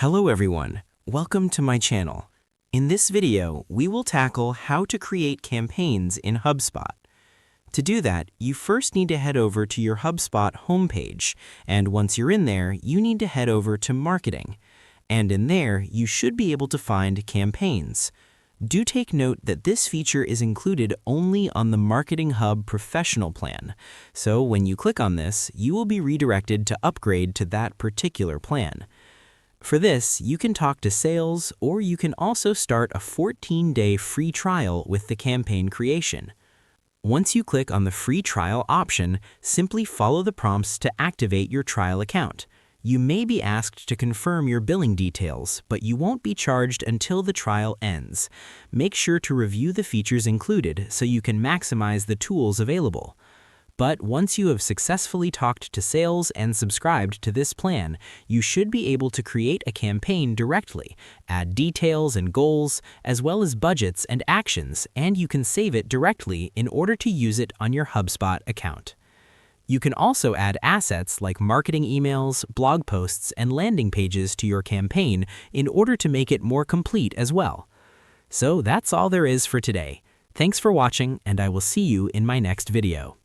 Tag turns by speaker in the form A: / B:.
A: Hello everyone, welcome to my channel. In this video, we will tackle how to create campaigns in Hubspot. To do that, you first need to head over to your Hubspot homepage, and once you're in there, you need to head over to Marketing. And in there, you should be able to find Campaigns. Do take note that this feature is included only on the Marketing Hub Professional plan, so when you click on this, you will be redirected to upgrade to that particular plan. For this, you can talk to sales, or you can also start a 14-day free trial with the campaign creation. Once you click on the free trial option, simply follow the prompts to activate your trial account. You may be asked to confirm your billing details, but you won't be charged until the trial ends. Make sure to review the features included so you can maximize the tools available. But once you have successfully talked to sales and subscribed to this plan, you should be able to create a campaign directly, add details and goals, as well as budgets and actions, and you can save it directly in order to use it on your Hubspot account. You can also add assets like marketing emails, blog posts, and landing pages to your campaign in order to make it more complete as well. So that's all there is for today. Thanks for watching, and I will see you in my next video.